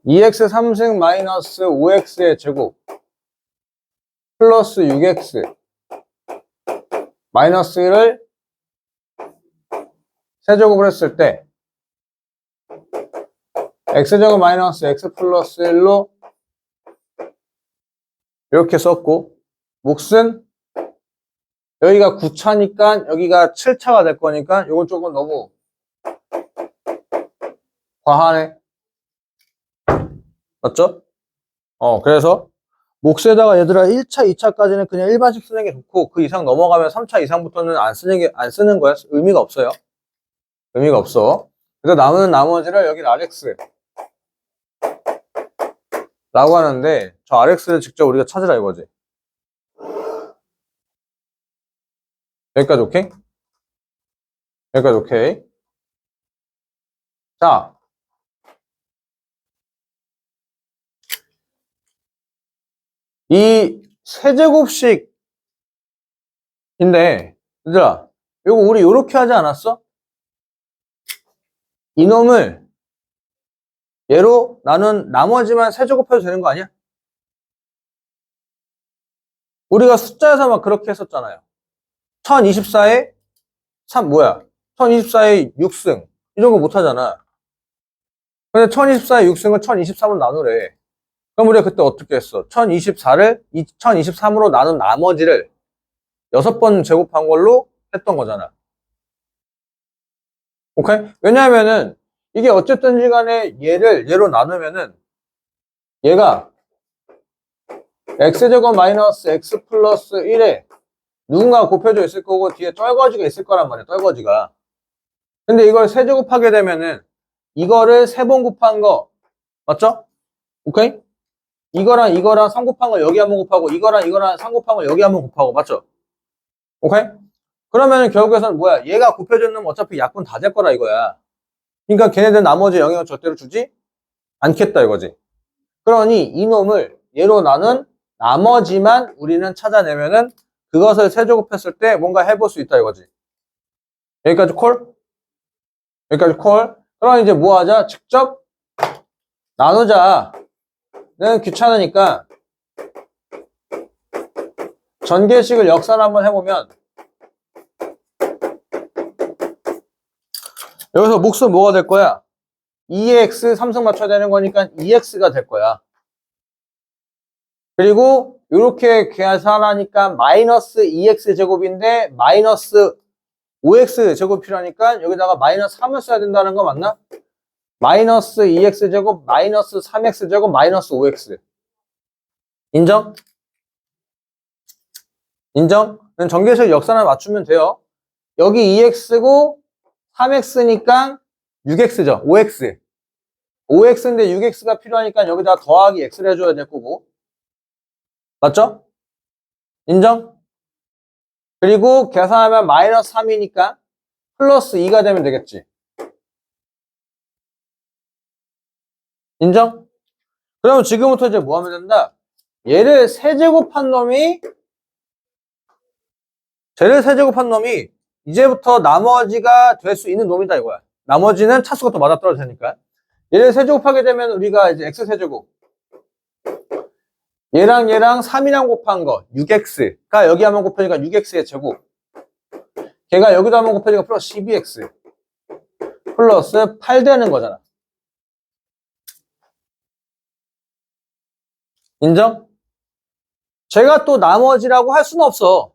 2x 3승 마이너스 5x의 제곱 플러스 6x 마이너스 1을 세제곱을 했을 때 x제곱 마이너스 x 플러스 1로 이렇게 썼고 몫은 여기가 9차니까 여기가 7차가 될 거니까 이건 조금 너무 과하네. 맞죠? 그래서 몫에다가 얘들아 1차, 2차까지는 그냥 일반식 쓰는 게 좋고 그 이상 넘어가면 3차 이상부터는 안 쓰는 거야. 의미가 없어요. 의미가 없어. 그래서 남은 나머지를 여기 RX 라고 하는데 저 RX를 직접 우리가 찾으라 이거지. 여기까지 오케이? 여기까지 오케이. 자, 이 세제곱식인데 얘들아 이거 우리 요렇게 하지 않았어? 이놈을 얘로 나눈 나머지만 세제곱해도 되는 거 아니야? 우리가 숫자에서 막 그렇게 했었잖아요. 1024에 1024에 6승 이런 거 못 하잖아. 근데 1024의 6승을 1023으로 나누래. 그럼 우리가 그때 어떻게 했어? 1024를 1023으로 나눈 나머지를 6번 제곱한 걸로 했던 거잖아. 오케이? 왜냐하면은 이게 어쨌든지 간에 얘로 나누면은 얘가 x제곱 마이너스 x 플러스 1에 누군가 곱해져 있을 거고 뒤에 떨거지가 있을 거란 말이야. 떨거지가. 근데 이걸 세제곱하게 되면은 이거를 3번 곱한 거 맞죠? 오케이? 이거랑 3 곱한 거 여기 한번 곱하고 이거랑 3 곱한 거 여기 한번 곱하고 맞죠? 오케이? 그러면은 결국에서는 뭐야? 얘가 곱해져 있는 어차피 약분 다 될 거라 이거야. 그러니까 걔네들 나머지 영향을 절대로 주지 않겠다 이거지. 그러니 이놈을 얘로 나눈 나머지만 우리는 찾아내면은 그것을 세제곱했을 때 뭔가 해볼 수 있다 이거지. 여기까지 콜? 여기까지 콜? 그럼 이제 뭐 하자? 직접 나누자는 귀찮으니까 전개식을 역산 한번 해보면 여기서 몫은 뭐가 될 거야? 2x 3승 맞춰야 되는 거니까 2x가 될 거야. 그리고 이렇게 계산하니까 마이너스 2x 제곱인데 마이너스 5x 제곱 필요하니까 여기다가 마이너스 3을 써야 된다는 거 맞나? 마이너스 2x 제곱 마이너스 3x 제곱 마이너스 5x 인정? 인정? 전개식 역산을 맞추면 돼요. 여기 2x고 3x니까 6x죠. 5x. 5x인데 6x가 필요하니까 여기다 더하기 x를 해줘야 될 거고. 맞죠? 인정? 그리고 계산하면 마이너스 3이니까 플러스 2가 되면 되겠지. 인정? 그러면 지금부터 이제 뭐 하면 된다? 얘를 세제곱한 놈이 이제부터 나머지가 될 수 있는 놈이다 이거야. 나머지는 차수가 또 맞아떨어질 테니까. 얘를 세제곱하게 되면 우리가 이제 x세제곱 얘랑 3이랑 곱한 거 6x가 여기 한번 곱하니까 6x의 제곱 걔가 여기도 한번 곱하니까 플러스 12x 플러스 8 되는 거잖아. 인정? 제가 또 나머지라고 할 수는 없어.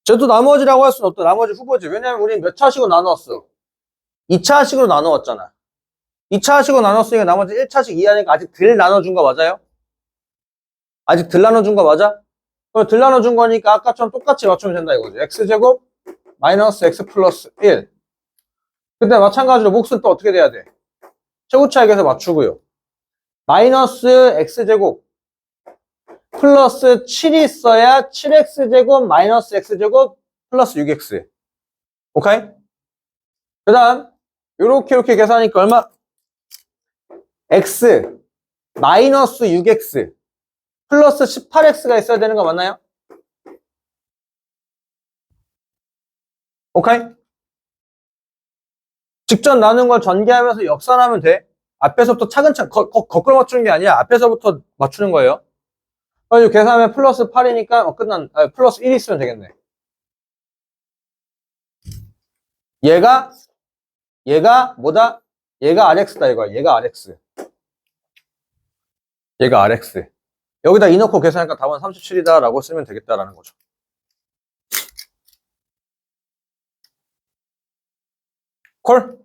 쟤도 나머지라고 할 수는 없다. 나머지 후보지. 왜냐면 우리 몇 차식으로 나누었어? 2차식으로 나누었잖아. 2차식으로 나눴으니까 나머지 1차식 이하니까 아직 덜 나눠준 거 맞아요? 아직 덜 나눠준 거 맞아? 그럼 덜 나눠준 거니까 아까처럼 똑같이 맞추면 된다 이거지. x제곱 마이너스 x 플러스 1. 근데 마찬가지로 몫은 또 어떻게 돼야 돼? 최고 차익에서 맞추고요. 마이너스 x제곱 플러스 7이 있어야 7x제곱 마이너스 x제곱 플러스 6x. 오케이? 그 다음 이렇게 계산하니까 얼마? x 마이너스 6x 플러스 18x가 있어야 되는 거 맞나요? 오케이? 직접 나눈 걸 전개하면서 역산하면 돼. 앞에서부터 차근차근 거꾸로 맞추는 게 아니야. 앞에서부터 맞추는 거예요. 그래서 계산하면 플러스 8이니까 플러스 1이 있으면 되겠네. 얘가 뭐다? 얘가 RX다 이거야. 얘가 RX. 얘가 RX. 여기다 2 넣고 계산하니까 답은 37이다 라고 쓰면 되겠다라는 거죠. 콜?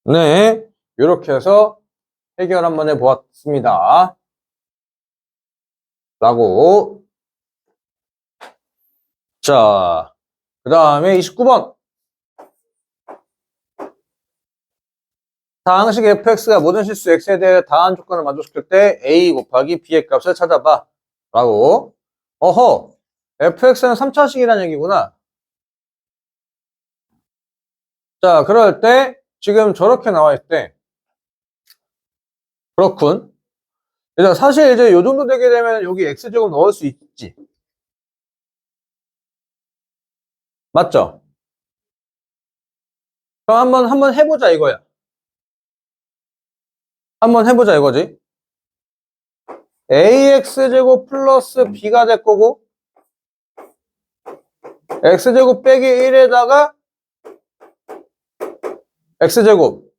네. 이렇게 해서 해결 한번 해보았습니다. 라고. 자, 그 다음에 29번. 다항식 fx가 모든 실수 x에 대해 다한 조건을 만족시킬 때 a 곱하기 b의 값을 찾아봐. 라고. 어허, fx는 3차식이라는 얘기구나. 자, 그럴 때 지금 저렇게 나와 있을 때 그렇군. 일단 사실 이제 요 정도 되게 되면 여기 x제곱 넣을 수 있지. 맞죠? 그럼 한번 해보자 이거야. 한번 해보자 이거지. ax제곱 플러스 b가 될 거고 x제곱 빼기 1에다가 x제곱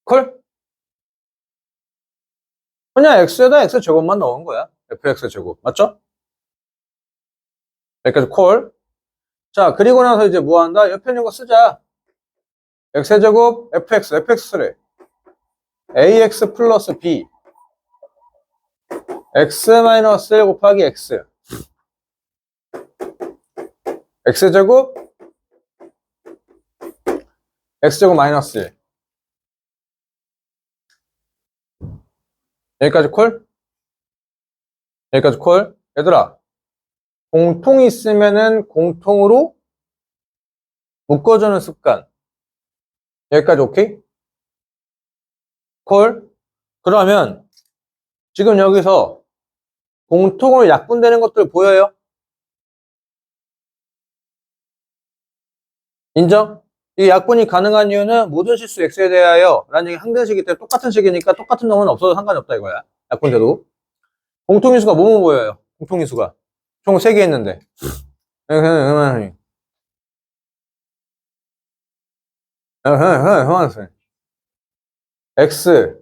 콜? 그냥 x에다 x제곱만 넣은 거야. fx제곱 맞죠? 여기까지 콜. 자, 그리고 나서 이제 뭐 한다? 옆에 있는 거 쓰자. x제곱 fx래. ax 플러스 b x 마이너스 1 곱하기 x x제곱 x제곱 마이너스 1 여기까지 콜? 여기까지 콜? 얘들아, 공통이 있으면은 공통으로 묶어주는 습관. 여기까지 오케이? 콜? 그러면 지금 여기서 공통으로 약분되는 것들 보여요? 인정? 이 약분이 가능한 이유는 모든 실수 x에 대하여 라는 얘기 항등식이기 때문에 똑같은 식이니까 똑같은 놈은 없어도 상관이 없다 이거야. 약분돼도. 공통인수가 뭐뭐 보여요? 공통인수가. 총 3개 있는데. x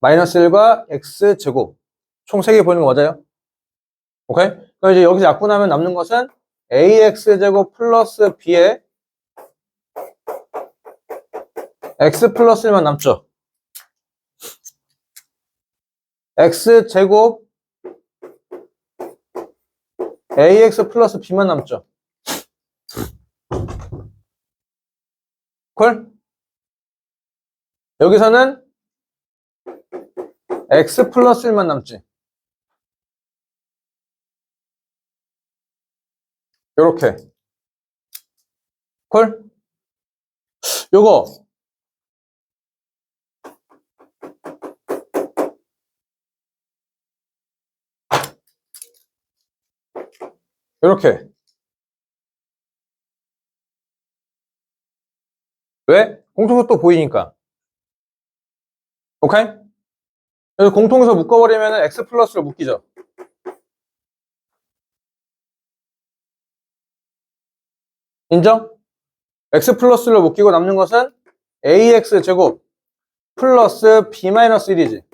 마이너스 1과 x제곱 총 3개 보이는 거 맞아요? 오케이? 그럼 이제 여기서 약분하면 남는 것은 ax제곱 플러스 b에 x 플러스 1만 남죠? x제곱 ax 플러스 b만 남죠? 콜? 여기서는 x 플러스 1만 남지. 요렇게. 콜? 요거. 요렇게. 왜? 공통수 또 보이니까. 오케이? 그래서 공통에서 묶어버리면 x 플러스로 묶이죠. 인정? x 플러스로 묶이고 남는 것은 ax 제곱 플러스 b 마이너스 1이지.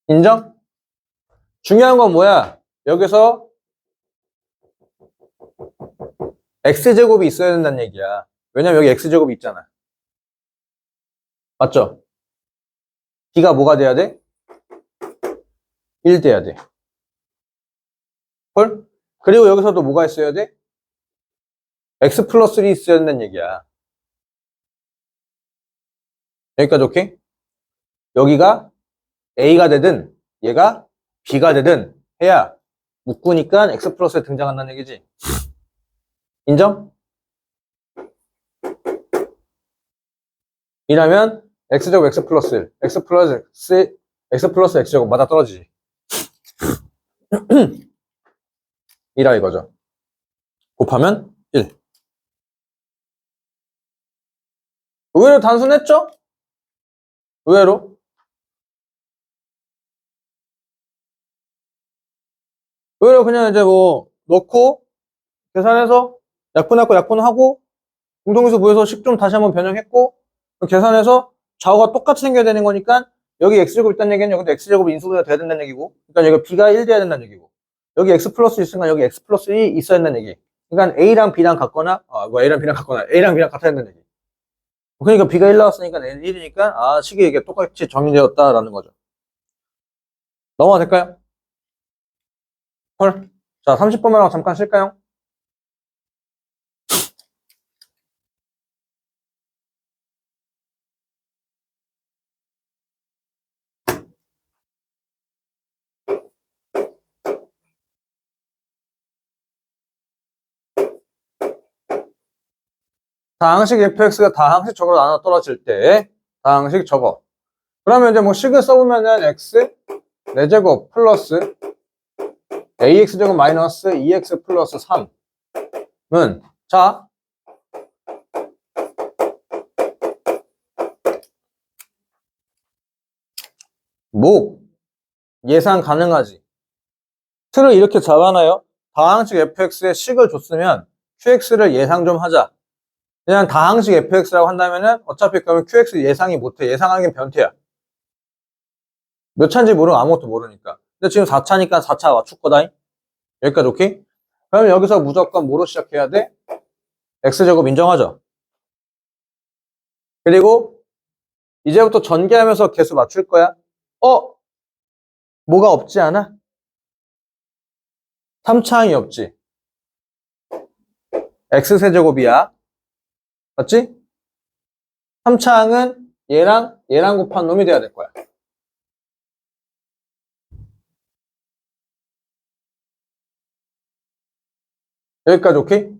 인정? 중요한 건 뭐야? 여기서 x제곱이 있어야 된다는 얘기야. 왜냐면 여기 x제곱이 있잖아. 맞죠? b가 뭐가 돼야 돼? 1 돼야 돼. 헐? 그리고 여기서도 뭐가 있어야 돼? x 플러스 1이 있어야 된다는 얘기야. 여기까지 오케이? 여기가 a가 되든 얘가 b가 되든 해야 묶으니까 x 플러스에 등장한다는 얘기지. 인정? 이라면 x제곱 x 플러스 1 x 플러스 x제곱 맞아 떨어지지. 이라 이거죠. 곱하면 1. 의외로 단순했죠? 의외로. 의외로 그냥 이제 뭐 넣고 계산해서 약분하고 약분하고 공통인수 구해서 식 좀 다시 한번 변형했고 계산해서 좌우가 똑같이 생겨야 되는 거니까 여기 x제곱 있다는 얘기는 여기도 x제곱이 인수분해가 돼야 된다는 얘기고 그러니까 여기 b가 1 돼야 된다는 얘기고 여기 x 플러스 있으니까 여기 x 플러스 1이 있어야 된다는 얘기. 그러니까 a랑 b랑 같거나 a랑 b랑 같거나 a랑 b랑 같아야 된다는 얘기. 그러니까 b가 1 나왔으니까 n은 1이니까 식이 이게 똑같이 정리되었다라는 거죠. 넘어가 될까요? 헐. 자, 30번만 잠깐 쉴까요? 다항식 fx가 다항식 적으로 나눠 떨어질 때 다항식 적어. 그러면 이제 뭐 식을 써보면은 x 4제곱 플러스 ax제곱 마이너스 2x 플러스 3은 자 목 예상 가능하지. 틀을 이렇게 잡아놔요. 다항식 fx의 식을 줬으면 qx를 예상 좀 하자. 그냥 다항식 fx라고 한다면은 어차피 그러면 qx 예상이 못해. 예상하는 게 변태야. 몇 차인지 모르면 아무것도 모르니까. 근데 지금 4차니까 4차 맞출 거다. 여기까지 오케이? 그럼 여기서 무조건 뭐로 시작해야 돼? x제곱 인정하죠? 그리고 이제부터 전개하면서 개수 맞출 거야. 뭐가 없지 않아? 3차항이 없지. x세제곱이야. 맞지? 3차항은 얘랑 곱한 놈이 돼야 될 거야. 여기까지 오케이?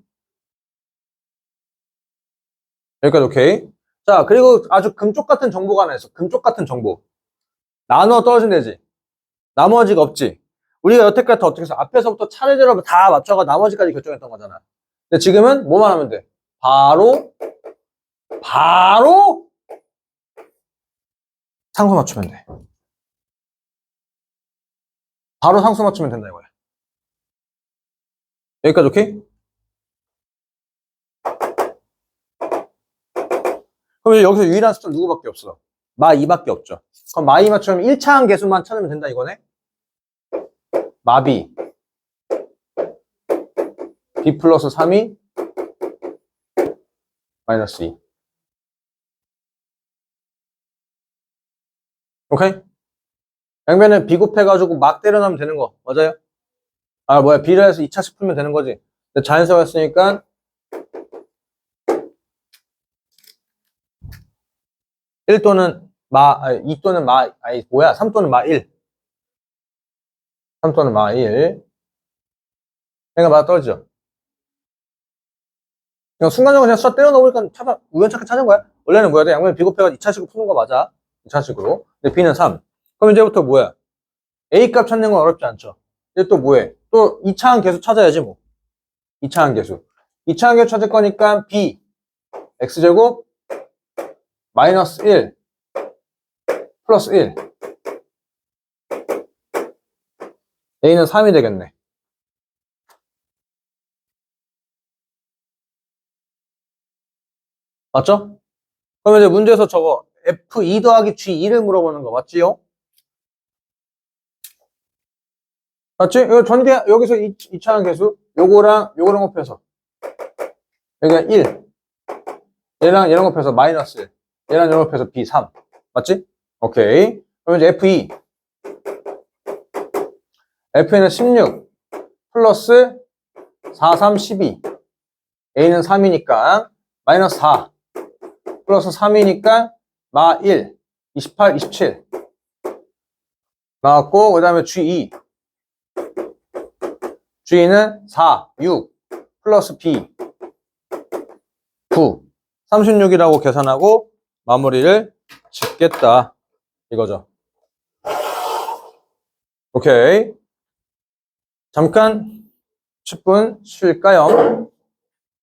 여기까지 오케이? 자, 그리고 아주 금쪽 같은 정보가 하나 있어. 금쪽 같은 정보. 나눠 떨어지면 되지. 나머지가 없지. 우리가 여태까지 다 어떻게 해서 앞에서부터 차례대로 다 맞춰가 나머지까지 결정했던 거잖아. 근데 지금은 뭐만 하면 돼? 바로 상수 맞추면 돼. 바로 상수 맞추면 된다 이거야. 여기까지 오케이? 그럼 여기서 유일한 숫자 누구밖에 없어? 마2밖에 없죠. 그럼 마2 맞추면 1차항 개수만 찾으면 된다 이거네? 마비 b 플러스 3이 마이너스 2. 오케이? 양변에 b 곱해가지고 막 때려넣으면 되는 거 맞아요? b를 해서 2차씩 풀면 되는 거지. 근데 자연수가 했으니까 1 또는 2 또는 3 또는 마 1. 3 또는 마 1. 그러니까 맞아 떨어지죠. 그냥 순간적으로 그냥 숫자 때려 넣으니까 우연찮게 찾은 거야. 원래는 뭐야 돼? 양변에 b 곱해가 2차식으로 푸는 거 맞아. 2차식으로. 근데 b는 3. 그럼 이제부터 뭐야? a 값 찾는 건 어렵지 않죠. 이제 또 뭐해? 또 2차항 계수 찾아야지 뭐. 2차항 계수. 2차항 계수 찾을 거니까 b x제곱 마이너스 1 플러스 1 a는 3이 되겠네. 맞죠? 그러면 이제 문제에서 저거 f2 더하기 g2를 물어보는 거 맞지요? 맞지? 이거 전개 여기서 2차항 계수 요거랑 곱해서 여기가 1 얘랑 곱해서 마이너스 1 얘랑 곱해서 b 3 맞지? 오케이. 그러면 이제 f2 f는 16 플러스 4, 3, 12 a는 3이니까 마이너스 4 플러스 3이니까 마 1 28, 27 나왔고 그 다음에 G2 G는 4, 6 플러스 B 9 36이라고 계산하고 마무리를 짓겠다 이거죠. 오케이. 잠깐 10분 쉴까요?